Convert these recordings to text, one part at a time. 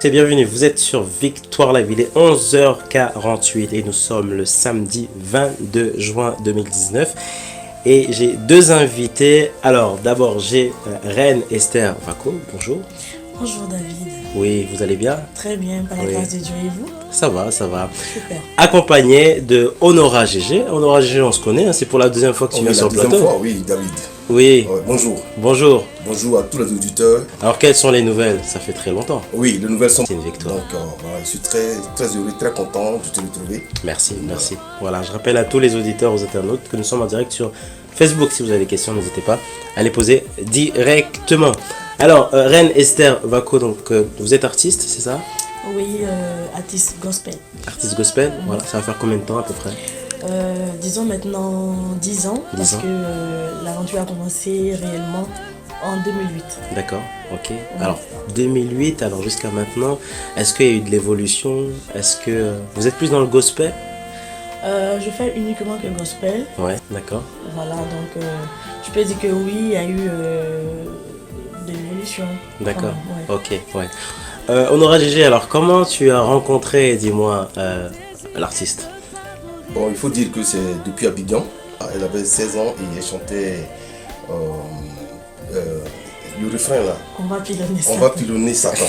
Et bienvenue, vous êtes sur Victoire Live, il est 11h48 et nous sommes le samedi 22 juin 2019 et j'ai deux invités. Alors d'abord j'ai Reine Esther Vako, bonjour. Bonjour David. Oui, vous allez bien? Très bien, par la grâce de Dieu, et vous? Ça va, ça va. Super. Accompagné de Honora GG. Honora GG, on se connaît, hein, c'est pour la deuxième fois que tu viens sur le plateau. Fois, oui, David. Oui. Bonjour. Bonjour. Bonjour à tous les auditeurs. Alors quelles sont les nouvelles? Ça fait très longtemps. Oui, les nouvelles sont... C'est une victoire. Donc voilà, je suis très heureux, très content de te retrouver. Merci, merci. Voilà, je rappelle à tous les auditeurs, aux internautes que nous sommes en direct sur Facebook. Si vous avez des questions, n'hésitez pas à les poser directement. Alors, Reine Esther Vako, donc vous êtes artiste, c'est ça? Oui, artiste gospel. Artiste gospel, voilà. Ça va faire combien de temps à peu près? Disons maintenant 10 ans, parce que l'aventure a commencé réellement en 2008. D'accord, ok. Ouais. Alors, 2008, alors jusqu'à maintenant, est-ce qu'il y a eu de l'évolution? Est-ce que vous êtes plus dans le gospel? Je fais uniquement que gospel. Ouais, d'accord. Voilà, donc je peux dire que oui, il y a eu de l'évolution. D'accord, ouais. Ok, ouais. Honora GG, alors comment tu as rencontré, dis-moi, l'artiste? Bon, il faut dire que c'est depuis Abidjan. Elle avait 16 ans et elle chantait le refrain là. On va pilonner ça. On va pilonner Satan.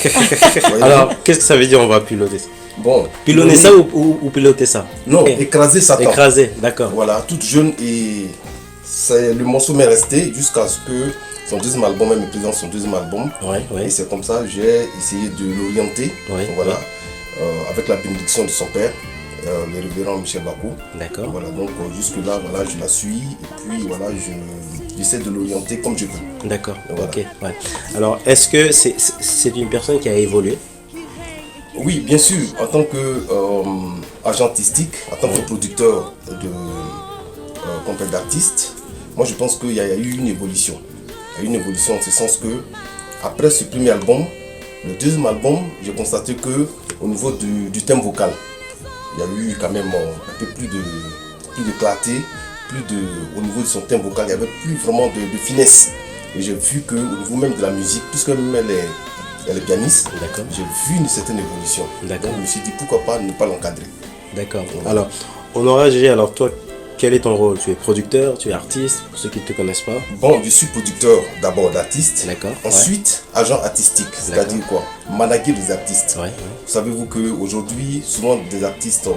Alors, qu'est-ce que ça veut dire on va piloter ça? Bon, pilonner ça ou piloter ça? Non, écraser Satan. Écraser, d'accord. Voilà, toute jeune et le morceau m'est resté jusqu'à ce que son deuxième album, elle me présente son deuxième album. Ouais. Et c'est comme ça que j'ai essayé de l'orienter. Voilà, avec la bénédiction de son père, le révérend Michel Vako. D'accord. Voilà, donc jusque-là, voilà, je la suis et puis voilà, j'essaie de l'orienter comme je peux. D'accord, voilà. Ok. Ouais. Alors, est-ce que c'est une personne qui a évolué? Oui, bien sûr, en tant qu'agent artistique, en tant que producteur de d'artistes, moi je pense qu'il y a eu une évolution. Il y a eu une évolution en ce sens que, après ce premier album, le deuxième album, j'ai constaté que au niveau du thème vocal, il y a eu quand même un peu plus de clarté, au niveau de son thème vocal, il n'y avait plus vraiment de finesse. Et j'ai vu qu'au niveau même de la musique, puisque même elle est pianiste, j'ai vu une certaine évolution. Donc je me suis dit pourquoi pas ne pas l'encadrer. D'accord. Alors, Honora GG, alors toi, quel est ton rôle? Tu es producteur, tu es artiste, pour ceux qui ne te connaissent pas? Bon, je suis producteur d'abord d'artistes. D'accord. Ensuite, agent artistique, c'est-à-dire quoi? Manager des artistes. Ouais. Savez-vous qu'aujourd'hui, souvent des artistes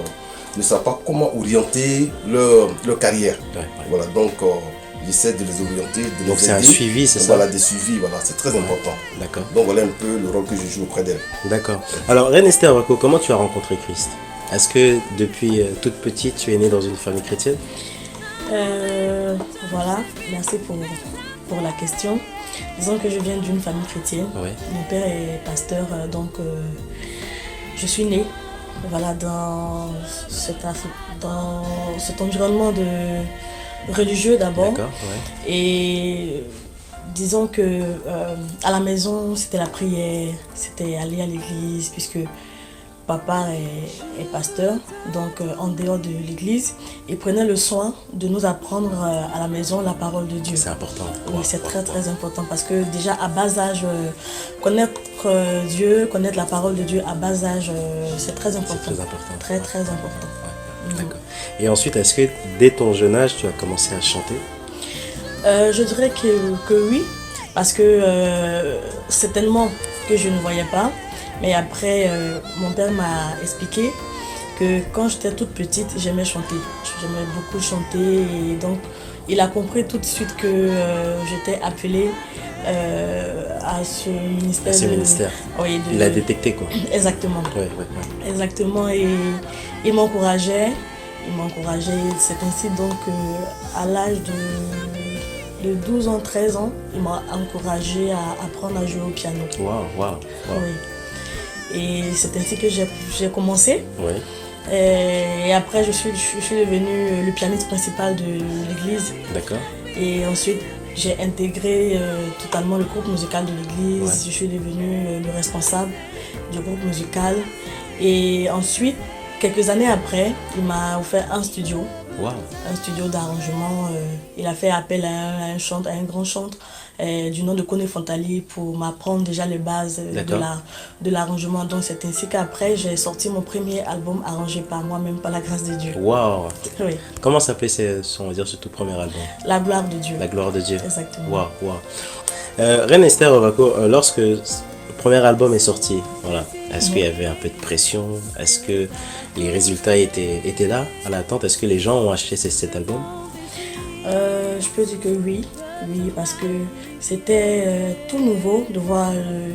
ne savent pas comment orienter leur carrière. Voilà, donc j'essaie de les orienter, de donc les c'est aider. Un suivi, c'est ça? Voilà, des suivis, voilà, c'est très important. D'accord. Donc voilà un peu le rôle que je joue auprès d'elle. D'accord. Alors, Reine Esther Vako, comment tu as rencontré Christ? Est-ce que depuis toute petite, tu es née dans une famille chrétienne? Voilà, merci pour la question. Disons que je viens d'une famille chrétienne. Ouais. Mon père est pasteur, donc je suis née voilà, dans cet environnement religieux d'abord. D'accord, ouais. Et disons que à la maison, c'était la prière, c'était aller à l'église, puisque papa est pasteur, donc en dehors de l'église, il prenait le soin de nous apprendre à la maison la parole de Dieu. C'est important. Oui, c'est très important parce que déjà à bas âge, connaître Dieu, connaître la parole de Dieu à bas âge, c'est très important. C'est très important. Très important. Ouais. D'accord. Et ensuite, est-ce que dès ton jeune âge, tu as commencé à chanter? Je dirais que oui, parce que certainement que je ne voyais pas. Mais après, mon père m'a expliqué que quand j'étais toute petite, j'aimais chanter. J'aimais beaucoup chanter et donc il a compris tout de suite que j'étais appelée à ce ministère. À ce ministère. Oui, il a détecté quoi. Exactement. Ouais. Exactement, et il m'encourageait. C'est ainsi donc à l'âge de 12 ans, 13 ans, il m'a encouragée à apprendre à jouer au piano. Wow. Oui. Et c'est ainsi que j'ai commencé. Oui. Et après, je suis devenue le pianiste principal de l'église. D'accord. Et ensuite, j'ai intégré totalement le groupe musical de l'église. Ouais. Je suis devenue le responsable du groupe musical. Et ensuite, quelques années après, il m'a offert un studio. Wow. Un studio d'arrangement. Il a fait appel à un grand chanteur, du nom de Kone Fontali pour m'apprendre déjà les bases de l'arrangement. Donc c'est ainsi qu'après j'ai sorti mon premier album arrangé par moi-même, par la grâce de Dieu. Waouh! Oui. Comment s'appelait on va dire, ce tout premier album? La gloire de Dieu. La gloire de Dieu. Exactement. Waouh, waouh. Reine Esther Ovako, lorsque le premier album est sorti, voilà, est-ce qu'il y avait un peu de pression? Est-ce que les résultats étaient là, à l'attente? Est-ce que les gens ont acheté cet album? Je peux dire que oui. Oui, parce que c'était tout nouveau de voir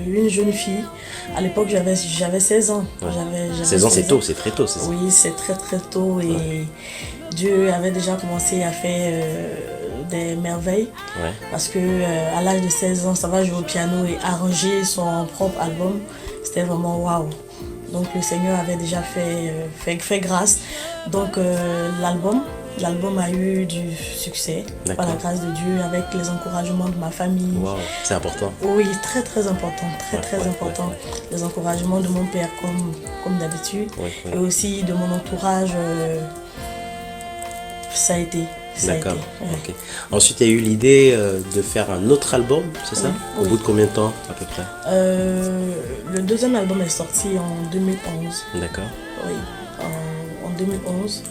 une jeune fille. À l'époque, j'avais 16 ans. Ouais. J'avais 16 ans, c'est tôt, c'est très tôt, c'est ça? Oui, c'est très très tôt. Et ouais. Dieu avait déjà commencé à faire des merveilles. Ouais. Parce que à l'âge de 16 ans, ça va jouer au piano et arranger son propre album. C'était vraiment waouh. Donc le Seigneur avait déjà fait grâce. Donc l'album a eu du succès par la grâce de Dieu, avec les encouragements de ma famille. Wow, c'est important. Oui, très très important, très important. Les encouragements de mon père comme d'habitude, et aussi de mon entourage, ça a été. D'accord. Okay. Ensuite, il y a eu l'idée de faire un autre album, c'est ça? Au bout de combien de temps à peu près? Le deuxième album est sorti en 2011. D'accord. Oui, en 2011.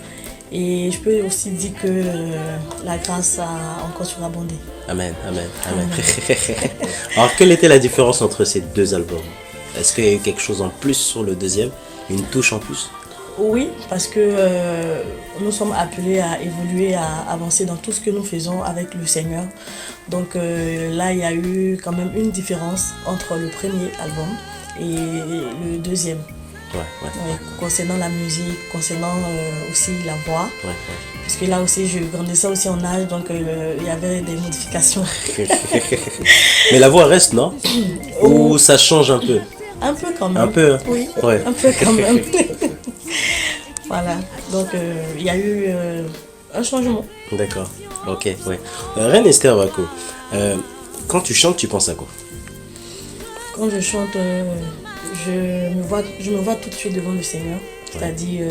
Et je peux aussi dire que la grâce a encore surabondé. Amen, amen, amen. Alors, quelle était la différence entre ces deux albums? Est-ce qu'il y a eu quelque chose en plus sur le deuxième? Une touche en plus? Oui, parce que nous sommes appelés à évoluer, à avancer dans tout ce que nous faisons avec le Seigneur. Donc là, il y a eu quand même une différence entre le premier album et le deuxième. Ouais, concernant la musique, concernant aussi la voix. Parce que là aussi, je grandissais aussi en âge, donc il y avait des modifications. Mais la voix reste, non? Ou ça change un peu? Un peu quand même. Un peu? Oui, ouais. Un peu quand même. Voilà, donc il y a eu un changement. D'accord, ok, ouais. Reine Esther Ovako, quand tu chantes, tu penses à quoi? Quand je chante, je me vois tout de suite devant le Seigneur. C'est-à-dire,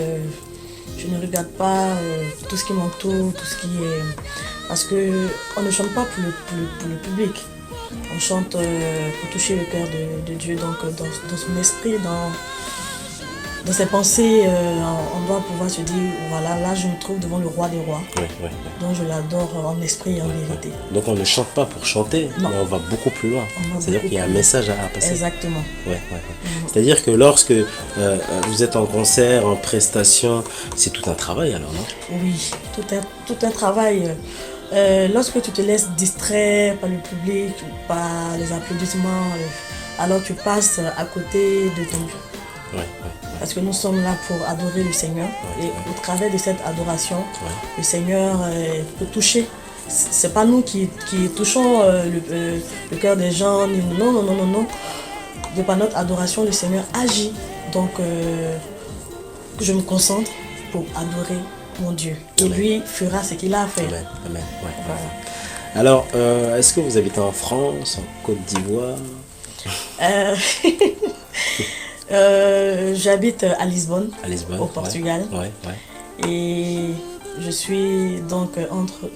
je ne regarde pas tout ce qui m'entoure, tout ce qui est... Parce qu'on ne chante pas pour le public. On chante pour toucher le cœur de Dieu, donc dans son esprit, dans ses pensées, on doit pouvoir se dire, voilà, là je me trouve devant le roi des rois. Donc je l'adore en esprit et en vérité. Donc on ne chante pas pour chanter, mais on va beaucoup plus loin. C'est-à-dire qu'il y a un message à passer. Exactement. C'est-à-dire que lorsque vous êtes en concert, en prestation, c'est tout un travail alors, non? Oui, tout un travail. Lorsque tu te laisses distraire par le public, par les applaudissements, alors tu passes à côté de ton Dieu. Parce que nous sommes là pour adorer le Seigneur. Et au travers de cette adoration, le Seigneur peut toucher. C'est pas nous qui touchons le cœur des gens. Non. De par notre adoration, le Seigneur agit. Donc, je me concentre pour adorer mon Dieu. Et lui fera ce qu'il a à faire. Amen. Voilà. Alors, est-ce que vous habitez en France, en Côte d'Ivoire? J'habite à Lisbonne, au Portugal. Et je suis donc entre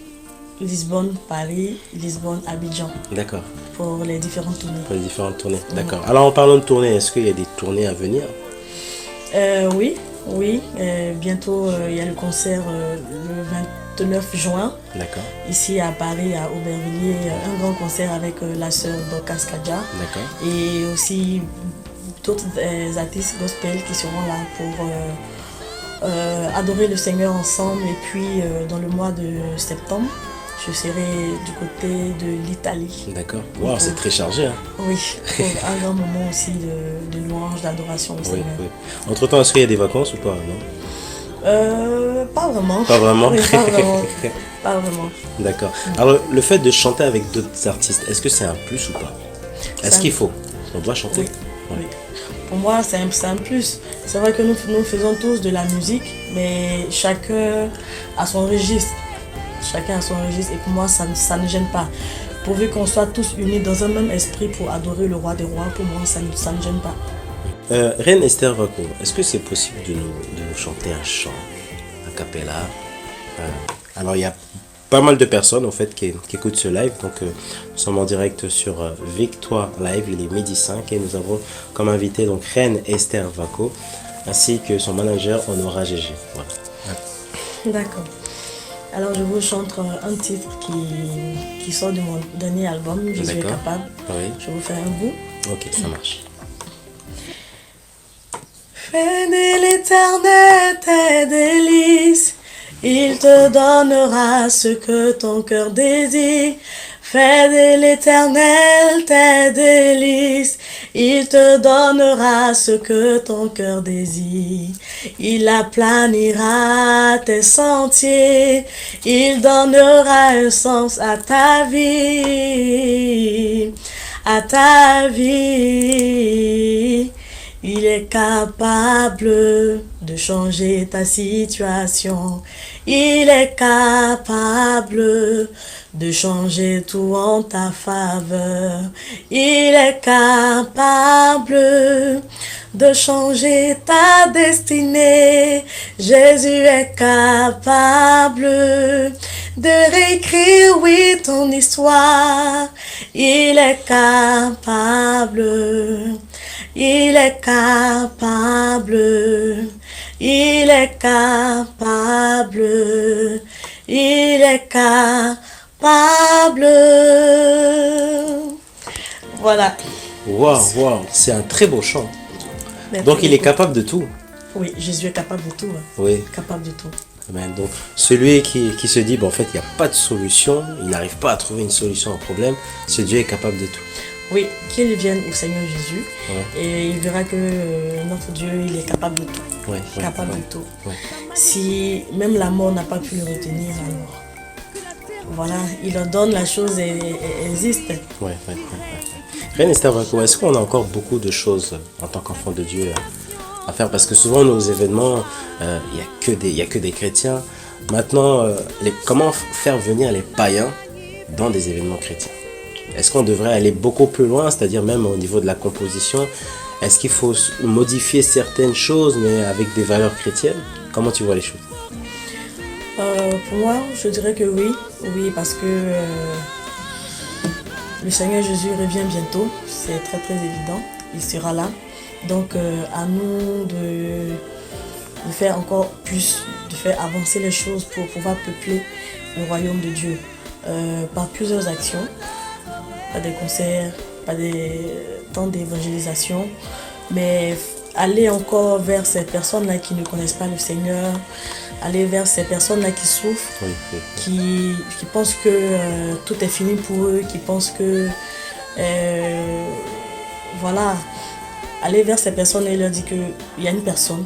Lisbonne, Paris, Lisbonne, Abidjan. D'accord. Pour les différentes tournées. D'accord. Alors en parlant de tournées, est-ce qu'il y a des tournées à venir? Oui. Bientôt, il y a le concert le 29 juin. D'accord. Ici à Paris, à Aubervilliers, un grand concert avec la sœur Dorcas Kadja. D'accord. Et aussi d'autres artistes gospel qui seront là pour adorer le Seigneur ensemble. Et puis dans le mois de septembre, je serai du côté de l'Italie. D'accord. Wow, c'est très chargé. Hein. Oui, pour un grand moment aussi de louange, d'adoration au Seigneur. Entre temps, est-ce qu'il y a des vacances ou pas, non? Pas vraiment. Pas vraiment. Oui, pas vraiment. D'accord. Alors, le fait de chanter avec d'autres artistes, est-ce que c'est un plus ou pas? Est-ce qu'il faut? On doit chanter? Oui. Pour moi, c'est un plus. C'est vrai que nous faisons tous de la musique, mais chacun a son registre. Chacun a son registre et pour moi, ça ne gêne pas. Pourvu qu'on soit tous unis dans un même esprit pour adorer le roi des rois, pour moi, ça ne gêne pas. Reine Esther Ovako, est-ce que c'est possible de nous chanter un chant a cappella? Alors, il y a pas mal de personnes en fait qui écoutent ce live. Donc nous sommes en direct sur Victoire Live, il est midi 5 et nous avons comme invité donc Reine Esther Vaco ainsi que son manager Honora Gégé. Voilà. D'accord. Alors je vous chante un titre qui sort de mon dernier album, Je suis D'accord. capable. Oui. Je vous fais un bout. Ok, ça marche. Fais de l'Éternel tes délices, il te donnera ce que ton cœur désire. Fais de l'Éternel tes délices, il te donnera ce que ton cœur désire. Il aplanira tes sentiers, il donnera un sens à ta vie, à ta vie. Il est capable de changer ta situation. Il est capable de changer tout en ta faveur. Il est capable de changer ta destinée. Jésus est capable de réécrire, oui, ton histoire. Il est capable. Il est capable, il est capable, il est capable. Voilà. Waouh, c'est un très beau chant. Merci Donc il est beaucoup. capable de tout. Oui, Jésus est capable de tout. Oui. Capable de tout. Amen. Donc celui qui se dit, en fait, il n'y a pas de solution, il n'arrive pas à trouver une solution au problème, ce Dieu est capable de tout. Oui, qu'il vienne au Seigneur Jésus Ouais. et il verra que notre Dieu, il est capable de tout. Ouais, ouais, Capable ouais, de tout. ouais. Si même la mort n'a pas pu le retenir, alors voilà, il ordonne la chose et elle existe. Ouais. Reine Esther Vaco, est-ce qu'on a encore beaucoup de choses en tant qu'enfant de Dieu à faire? Parce que souvent nos événements, il n'y a que des chrétiens. Maintenant, comment faire venir les païens dans des événements chrétiens? Est-ce qu'on devrait aller beaucoup plus loin, c'est-à-dire même au niveau de la composition? Est-ce qu'il faut modifier certaines choses, mais avec des valeurs chrétiennes? Comment tu vois les choses? Pour moi, je dirais que oui. Oui, parce que le Seigneur Jésus revient bientôt. C'est très très évident. Il sera là. Donc à nous de faire encore plus, de faire avancer les choses pour pouvoir peupler le royaume de Dieu par plusieurs actions. Pas des concerts, pas des temps d'évangélisation, mais aller encore vers ces personnes-là qui ne connaissent pas le Seigneur, aller vers ces personnes-là qui souffrent, Oui. qui pensent que tout est fini pour eux, qui pensent que voilà, aller vers ces personnes et leur dire qu'il y a une personne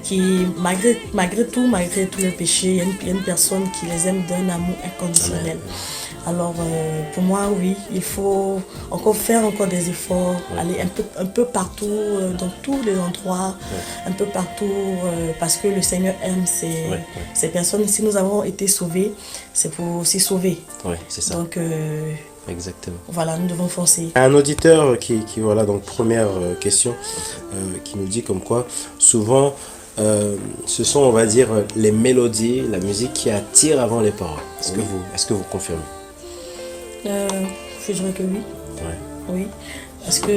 qui, malgré tous les péchés, il y a une personne qui les aime d'un amour inconditionnel. Alors pour moi, oui, il faut faire des efforts, aller un peu partout, dans tous les endroits, un peu partout, parce que le Seigneur aime ces personnes. Si nous avons été sauvés, c'est pour aussi sauver. Oui, c'est ça. Donc Exactement. voilà, nous devons foncer. Un auditeur qui voilà, donc première question, qui nous dit comme quoi, souvent, ce sont, on va dire, les mélodies, la musique qui attire avant les paroles. Est-ce que vous confirmez? Je dirais que oui. Ouais. Oui, parce que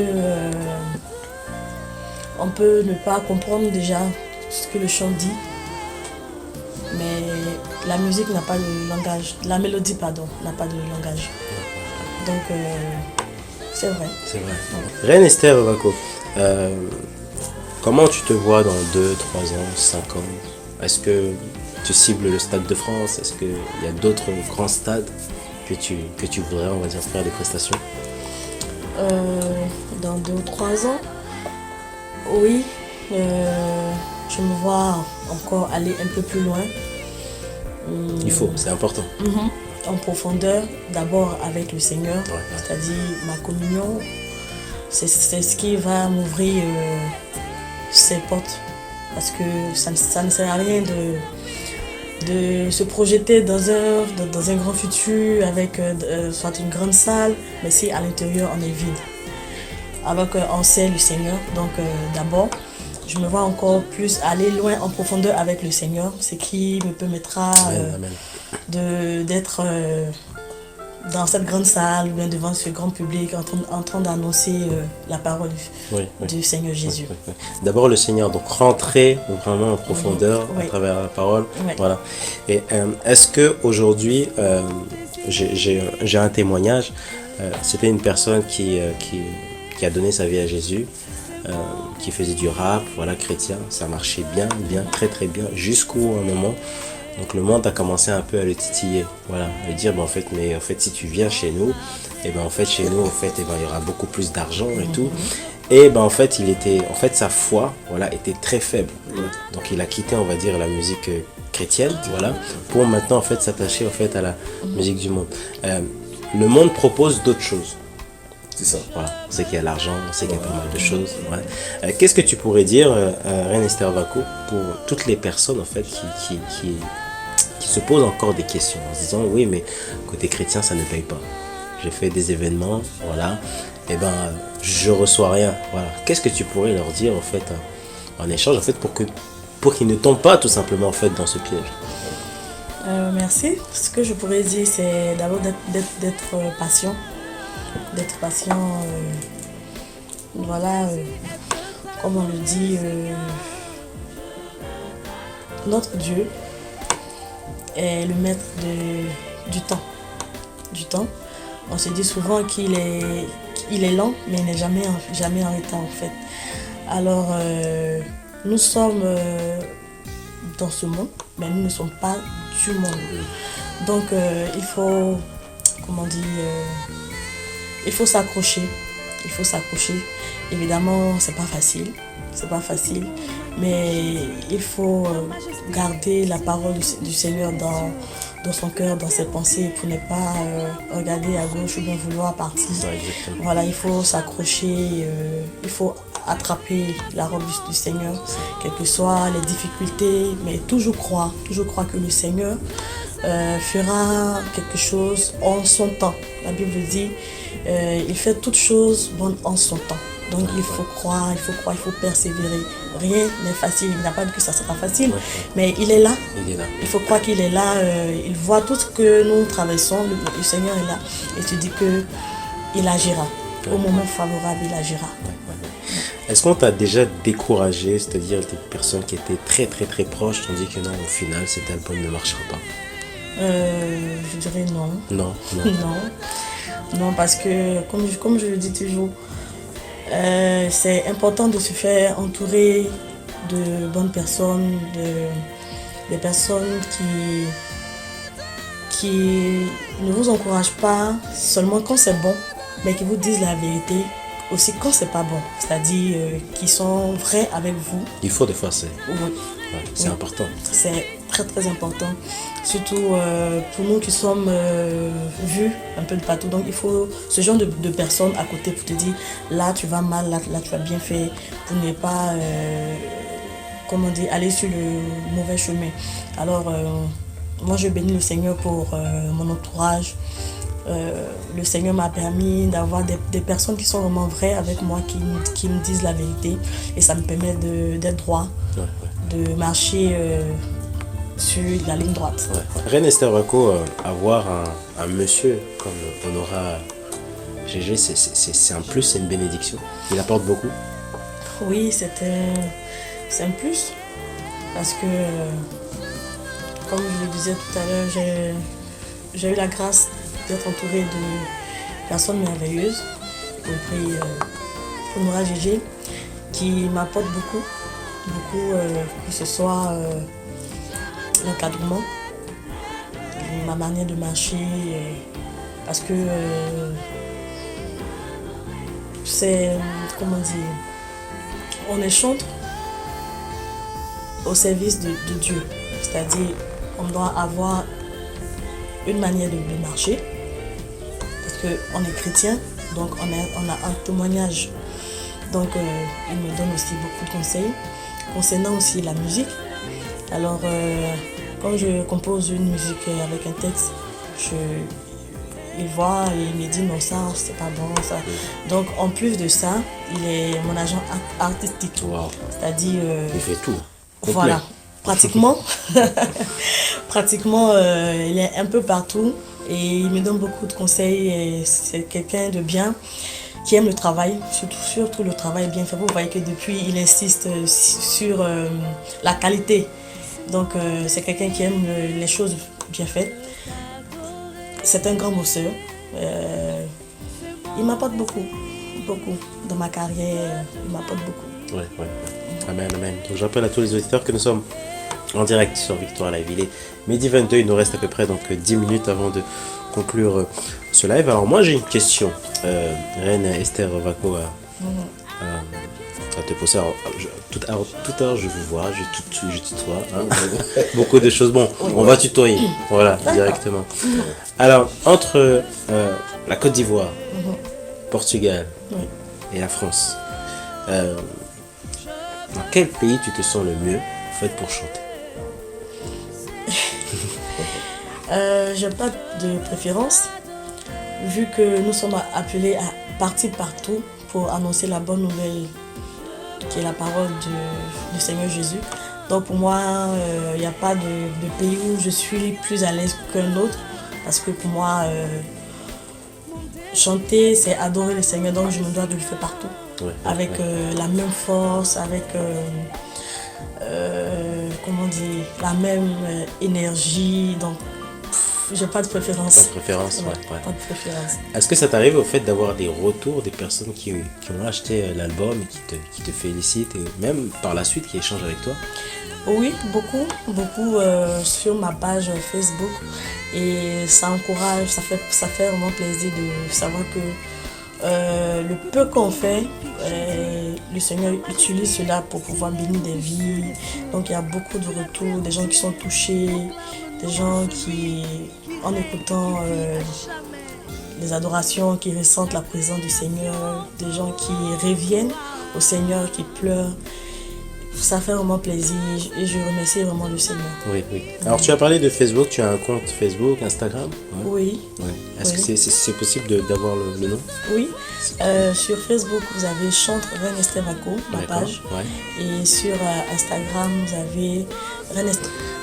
on peut ne pas comprendre déjà ce que le chant dit, mais la musique n'a pas de langage, la mélodie, pardon, n'a pas de langage. Donc, c'est vrai. C'est vrai. Reine Esther Vaco, comment tu te vois dans 2, 3 ans, 5 ans? Est-ce que tu cibles le Stade de France? Est-ce qu'il y a d'autres grands stades que tu voudrais, on va dire, faire des prestations? Dans 2 ou 3 ans, oui, je me vois encore aller un peu plus loin. Il faut, c'est important. En profondeur, d'abord avec le Seigneur, Ouais. c'est-à-dire ma communion, c'est ce qui va m'ouvrir ces portes. Parce que ça ne sert à rien de se projeter dans un grand futur avec soit une grande salle, mais si à l'intérieur on est vide. Alors qu'on sait le Seigneur, donc d'abord, je me vois encore plus aller loin en profondeur avec le Seigneur, ce qui me permettra Amen, amen. d'être dans cette grande salle, ou bien devant ce grand public, en train d'annoncer la parole du Seigneur Jésus. Oui. D'abord le Seigneur, donc rentrer vraiment en profondeur à travers la parole. Oui. Voilà. Et est-ce que aujourd'hui, j'ai un témoignage, c'était une personne qui a donné sa vie à Jésus, qui faisait du rap, voilà, chrétien, ça marchait bien, très très bien, jusqu'au moment. Donc le monde a commencé un peu à le titiller, voilà, à lui dire, en fait, si tu viens chez nous, et ben en fait chez nous, il y aura beaucoup plus d'argent et tout. Et en fait, sa foi, voilà, était très faible. Donc il a quitté, on va dire, la musique chrétienne, voilà, pour maintenant en fait s'attacher en fait à la musique du monde. Le monde propose d'autres choses. C'est ça. Voilà, on sait qu'il y a l'argent, on sait qu'il y a pas mal de choses. Ouais. Qu'est-ce que tu pourrais dire, Reine Esther Vaco, pour toutes les personnes en fait qui se posent encore des questions en se disant oui, mais côté chrétien ça ne paye pas. J'ai fait des événements, voilà, et je reçois rien. Voilà. Qu'est-ce que tu pourrais leur dire en fait en échange en fait pour qu'ils ne tombent pas tout simplement en fait dans ce piège? Merci. Ce que je pourrais dire, c'est d'abord d'être patient. D'être patient, voilà, comme on le dit, notre Dieu est le maître du temps. On se dit souvent qu'il est lent, mais il n'est jamais en retard en fait. Alors, nous sommes dans ce monde, mais nous ne sommes pas du monde. Donc, il faut, il faut s'accrocher. Évidemment, c'est pas facile, mais il faut garder la parole du Seigneur dans son cœur, dans ses pensées, pour ne pas regarder à gauche ou bien vouloir partir. Voilà, il faut s'accrocher, il faut attraper la robe du Seigneur, quelles que soient les difficultés, mais toujours croire que le Seigneur fera quelque chose en son temps. La Bible dit, il fait toutes choses bonnes en son temps. Donc il faut croire, il faut persévérer. Rien n'est facile, il n'a pas dit que ça sera facile, mais il est là. Il faut croire qu'il est là, il voit tout ce que nous traversons, le Seigneur est là. Et tu dis qu'il agira. Au moment favorable, il agira. Est-ce qu'on t'a déjà découragé, c'est-à-dire des personnes qui étaient très très très proches, t'ont dit que non, au final cet album ne marchera pas? Je dirais non. Non. Non, parce que comme je le dis toujours, c'est important de se faire entourer de bonnes personnes, des personnes qui ne vous encouragent pas seulement quand c'est bon, mais qui vous disent la vérité aussi quand c'est pas bon, c'est-à-dire qui sont vrais avec vous. Il faut des fois c'est important. C'est très très important, surtout pour nous qui sommes vus un peu de partout. Donc il faut ce genre de personnes à côté pour te dire là tu vas mal, là tu as bien fait, pour ne pas aller sur le mauvais chemin. Alors moi je bénis le Seigneur pour mon entourage. Le Seigneur m'a permis d'avoir des personnes qui sont vraiment vraies avec moi, qui me disent la vérité, et ça me permet d'être droit, de marcher sur la ligne droite. Reine Esther Vaco, avoir un monsieur comme Honora GG, c'est un plus, c'est une bénédiction. Il apporte beaucoup. Oui, c'est un plus, parce que comme je le disais tout à l'heure, j'ai eu la grâce d'être entourée de personnes merveilleuses, y compris Honora GG, qui m'apporte beaucoup, que ce soit l'encadrement, ma manière de marcher, parce que c'est, on est chantre au service de Dieu, c'est-à-dire on doit avoir une manière de marcher, parce qu'on est chrétien, donc on a un témoignage. Donc il me donne aussi beaucoup de conseils concernant aussi la musique. Alors quand je compose une musique avec un texte, il voit et il me dit non, ça c'est pas bon, ça. Donc en plus de ça, il est mon agent artistique. Wow. C'est-à-dire il fait tout. Complet. Voilà. Pratiquement. Pratiquement, il est un peu partout et il me donne beaucoup de conseils. Et c'est quelqu'un de bien qui aime le travail, surtout le travail bien fait. Vous voyez que depuis, il insiste sur la qualité. Donc, c'est quelqu'un qui aime les choses bien faites. C'est un grand bosseur. Il m'apporte beaucoup dans ma carrière. Il m'apporte beaucoup. Ouais. Amen. Donc, je rappelle à tous les auditeurs que nous sommes en direct sur Victoire Live. Il est midi 22, il nous reste à peu près donc 10 minutes avant de conclure ce live. Alors moi j'ai une question. Reine Esther Vaco à te poser. Alors, tout à l'heure je vous vois, je tutoie. Hein, beaucoup de choses. Bon, on va tutoyer. Voilà, directement. Alors, entre la Côte d'Ivoire, Portugal et la France, dans quel pays tu te sens le mieux en fait pour chanter? Je n'ai pas de préférence, vu que nous sommes appelés à partir partout pour annoncer la bonne nouvelle qui est la parole du Seigneur Jésus. Donc pour moi, il n'y a pas de pays où je suis plus à l'aise qu'un autre, parce que pour moi, chanter, c'est adorer le Seigneur, donc je me dois de le faire partout, avec la même force, avec comment dire, la même énergie. Donc j'ai pas de préférence. Pas de préférence, ouais. Pas de préférence. Est-ce que ça t'arrive au fait d'avoir des retours des personnes qui ont acheté l'album et qui te félicitent et même par la suite qui échangent avec toi? Oui, beaucoup sur ma page Facebook, et ça encourage, ça fait vraiment plaisir de savoir que le peu qu'on fait, le Seigneur utilise cela pour pouvoir bénir des vies. Donc il y a beaucoup de retours, des gens qui sont touchés, des gens qui, en écoutant les adorations, qui ressentent la présence du Seigneur, des gens qui reviennent au Seigneur, qui pleurent. Ça fait vraiment plaisir et je remercie vraiment le Seigneur. Oui. Alors tu as parlé de Facebook, tu as un compte Facebook, Instagram? Oui. Est-ce que c'est possible d'avoir le nom? Oui. Sur Facebook, vous avez Chante Reine Esther Vaco, ma page. Et sur Instagram, vous avez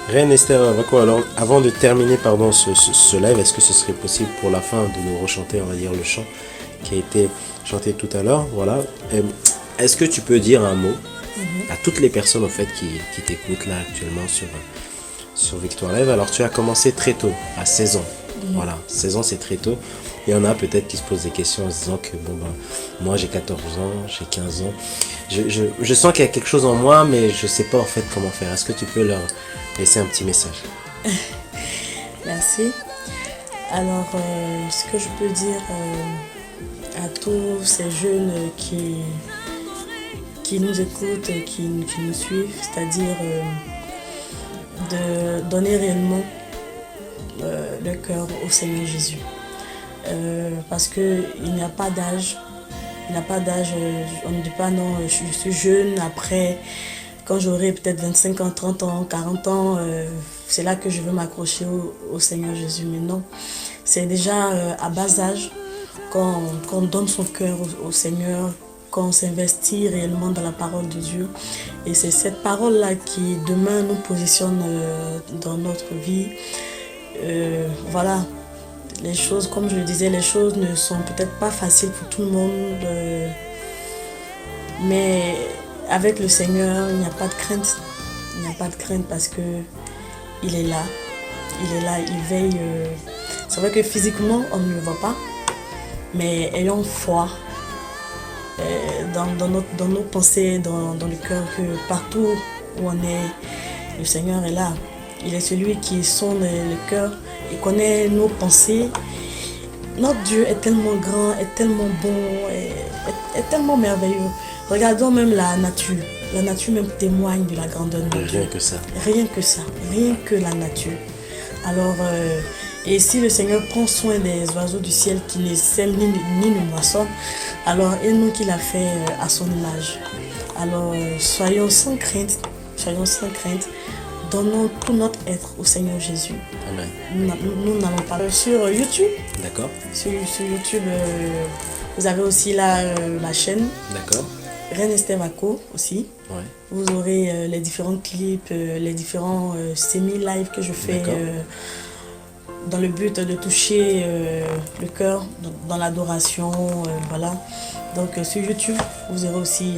Reine Esther Vaco. Alors avant de terminer ce live, est-ce que ce serait possible pour la fin de nous rechanter, on va dire, le chant qui a été chanté tout à l'heure? Voilà. Est-ce que tu peux dire un mot à toutes les personnes en fait qui t'écoutent là actuellement sur Victoire Live? Alors tu as commencé très tôt, à 16 ans. Voilà, 16 ans c'est très tôt. Il y en a peut-être qui se posent des questions en se disant que moi j'ai 14 ans, j'ai 15 ans. Je sens qu'il y a quelque chose en moi, mais je sais pas en fait comment faire. Est-ce que tu peux leur laisser un petit message? Merci. Alors, ce que je peux dire à tous ces jeunes qui nous écoutent, qui nous suivent, c'est-à-dire de donner réellement le cœur au Seigneur Jésus. Parce qu'il n'y a pas d'âge. On ne dit pas non, je suis jeune, après, quand j'aurai peut-être 25 ans, 30 ans, 40 ans, c'est là que je veux m'accrocher au Seigneur Jésus. Mais non, c'est déjà à bas âge qu'on donne son cœur au Seigneur, qu'on s'investit réellement dans la parole de Dieu. Et c'est cette parole-là qui, demain, nous positionne dans notre vie. Voilà, les choses, comme je le disais, les choses ne sont peut-être pas faciles pour tout le monde. Mais avec le Seigneur, il n'y a pas de crainte. Il n'y a pas de crainte parce que il est là. Il est là, il veille. C'est vrai que physiquement, on ne le voit pas. Mais ayons foi dans nos pensées, dans le cœur, que partout où on est, le Seigneur est là. Il est celui qui sonde le cœur, il connaît nos pensées. Notre Dieu est tellement grand, est tellement bon, est tellement merveilleux. Regardons même la nature. La nature même témoigne de la grandeur de Dieu. Rien que ça. Rien que ça, rien que la nature. Alors, et si le Seigneur prend soin des oiseaux du ciel qui ne sèment ni ne moissonnent, alors et nous qui l'a fait à son image. Alors, soyons sans crainte, donnons tout notre être au Seigneur Jésus. Amen. Nous n'allons pas sur YouTube. D'accord. Sur YouTube, vous avez aussi là ma chaîne. D'accord. Reine Esther Vaco aussi. Ouais. Vous aurez les différents clips, les différents semi-live que je fais dans le but de toucher le cœur dans l'adoration. Voilà. Donc sur YouTube, vous aurez aussi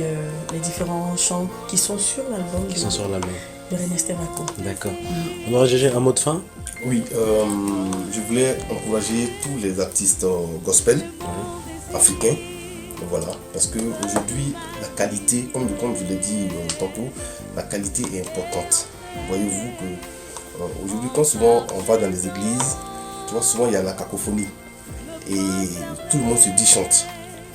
les différents chants qui sont sur l'album de Reine Esther Vaco. D'accord. On aura GG un mot de fin? Oui, je voulais encourager tous les artistes gospel africains. Voilà, parce qu'aujourd'hui, la qualité, comme je l'ai dit tantôt, la qualité est importante. Voyez-vous que aujourd'hui, quand souvent on va dans les églises, tu vois, souvent il y a la cacophonie et tout le monde se dit chante.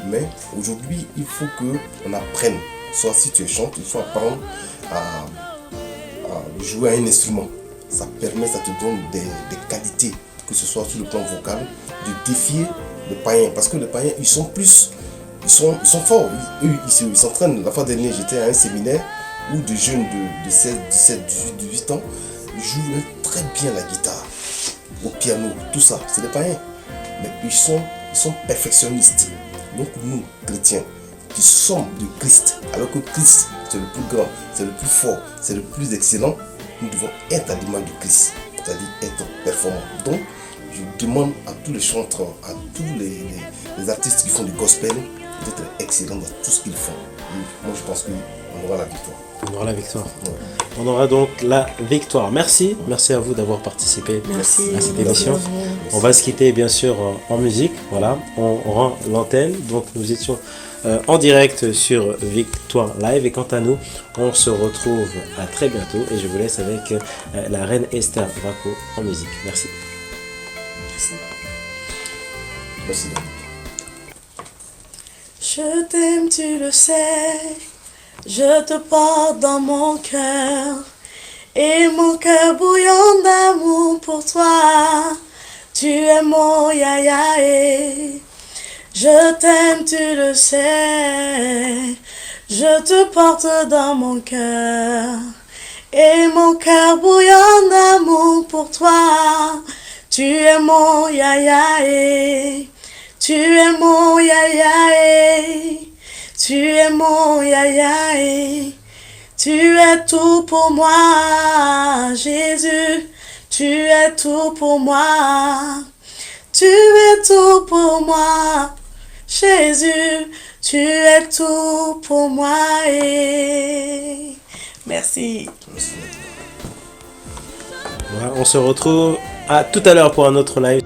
Mais aujourd'hui, il faut qu'on apprenne, soit si tu es chante, il faut apprendre à jouer à un instrument. Ça permet, ça te donne des qualités, que ce soit sur le plan vocal, de défier les païens. Parce que les païens, ils sont forts. Ils s'entraînent. La fois dernière, j'étais à un séminaire où des jeunes de 16, 17, 18, 18 ans jouaient très bien la guitare, au piano, tout ça. C'est des païens. Mais ils sont perfectionnistes. Donc nous, chrétiens, qui sommes de Christ, alors que Christ, c'est le plus grand, c'est le plus fort, c'est le plus excellent, nous devons être à l'image de Christ, c'est-à-dire être performants. Donc, je demande à tous les chanteurs, à tous les artistes qui font du gospel, d'être excellents dans tout ce qu'ils font. Et moi, je pense qu'on aura la victoire. On aura la victoire. Ouais. On aura donc la victoire. Merci à vous d'avoir participé à cette émission. On va se quitter bien sûr en musique. Voilà, on rend l'antenne. Donc nous étions en direct sur Victoire Live. Et quant à nous, on se retrouve à très bientôt. Et je vous laisse avec la Reine Esther Vaco en musique. Merci. Merci. Je t'aime, tu le sais. Je te porte dans mon cœur. Et mon cœur bouillonne d'amour pour toi. Tu es mon yaya. Je t'aime, tu le sais. Je te porte dans mon cœur. Et mon cœur bouillonne d'amour pour toi. Tu es mon yaya. Tu es mon yaya. Tu es mon yaya. Tu es tout pour moi, Jésus. Tu es tout pour moi. Tu es tout pour moi, Jésus. Tu es tout pour moi. Merci. Voilà, on se retrouve à tout à l'heure pour un autre live.